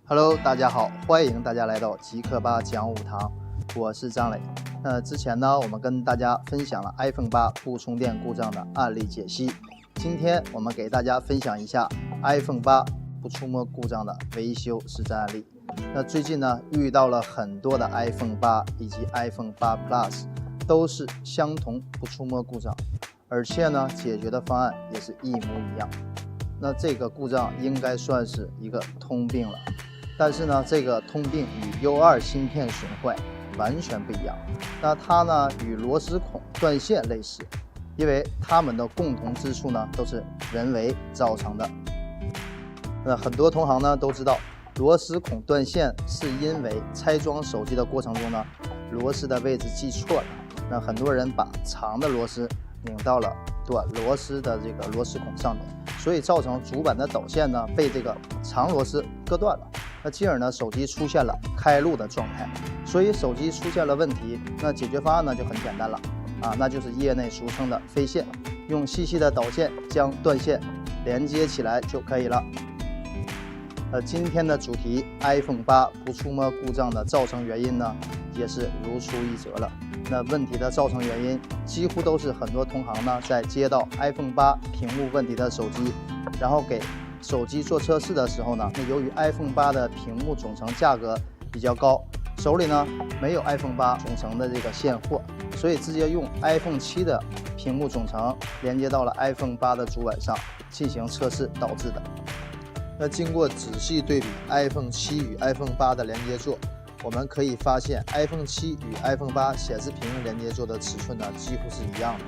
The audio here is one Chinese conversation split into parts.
Hello， 大家好，欢迎大家来到极客吧讲武堂，我是张磊。之前呢，我们跟大家分享了 iPhone 8不充电故障的案例解析。今天我们给大家分享一下 iPhone 8不触摸故障的维修实战案例。最近呢，遇到了很多的 iPhone 8以及 iPhone 8 Plus 都是相同不触摸故障，而且呢，解决的方案也是一模一样。那这个故障应该算是一个通病了。但是呢，这个通病与 U2 芯片损坏完全不一样。那它呢与螺丝孔断线类似，因为它们的共同之处呢都是人为造成的。很多同行呢都知道，螺丝孔断线是因为拆装手机的过程中呢，螺丝的位置记错了。那很多人把长的螺丝拧到了短螺丝的这个螺丝孔上面，所以造成主板的导线呢被这个长螺丝割断了。那进而呢，手机出现了开路的状态，所以手机出现了问题，那解决方案呢就很简单了那就是业内俗称的飞线，用细细的导线将断线连接起来就可以了。今天的主题 iPhone 8不触摸故障的造成原因呢，也是如出一辙了。那问题的造成原因几乎都是很多同行呢在接到 iPhone 8屏幕问题的手机，然后给手机做测试的时候呢，由于 iPhone 8的屏幕总成价格比较高，手里呢没有 iPhone 8总成的这个现货，所以直接用 iPhone 7的屏幕总成连接到了 iPhone 8的主板上进行测试导致的。那经过仔细对比 iPhone 7与 iPhone 8的连接座，我们可以发现 iPhone 7与 iPhone 8显示屏连接座的尺寸呢几乎是一样的，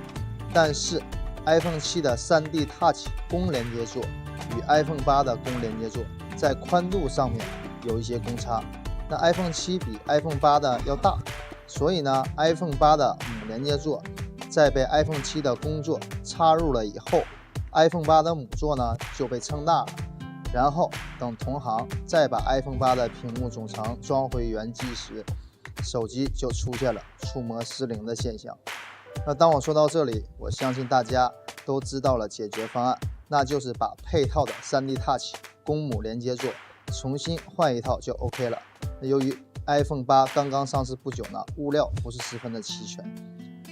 但是 iPhone 7的 3D Touch 弓连接座与 iPhone 8的弓连接座在宽度上面有一些公差。那 iPhone 7比 iPhone 8的要大，所以呢 iPhone 8的母连接座在被 iPhone 7的弓座插入了以后， iPhone 8的母座呢就被撑大了，然后等同行再把 iPhone 8的屏幕总成装回原机时，手机就出现了触摸失灵的现象。那当我说到这里，我相信大家都知道了解决方案，那就是把配套的 3D Touch 弓母连接座重新换一套就 OK 了。由于 iPhone 8刚刚上市不久呢，物料不是十分的齐全，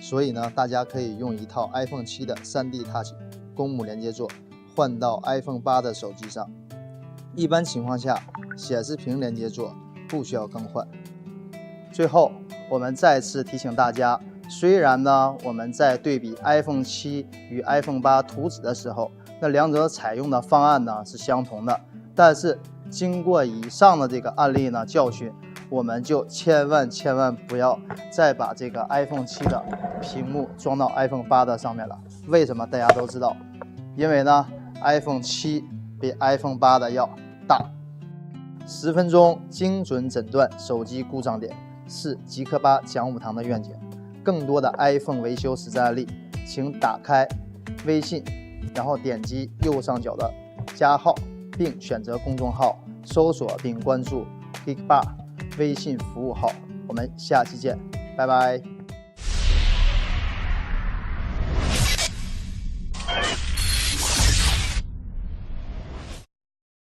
所以呢，大家可以用一套 iPhone 7的 3D Touch 弓母连接座换到 iPhone 8的手机上。一般情况下，显示屏连接座不需要更换。最后，我们再次提醒大家，虽然呢我们在对比 iPhone 7与 iPhone 8图纸的时候，那两者采用的方案呢是相同的，但是经过以上的这个案例呢教训，我们就千万不要再把这个 iPhone 7的屏幕装到 iPhone 8的上面了。为什么？大家都知道，因为呢 iPhone 7比 iPhone 8的要大。10分钟精准诊断手机故障点是极客吧讲武堂的愿景。更多的 iPhone 维修实战案例，请打开微信，然后点击右上角的加号，并选择公众号，搜索并关注 Geekbar 微信服务号。我们下期见，拜拜。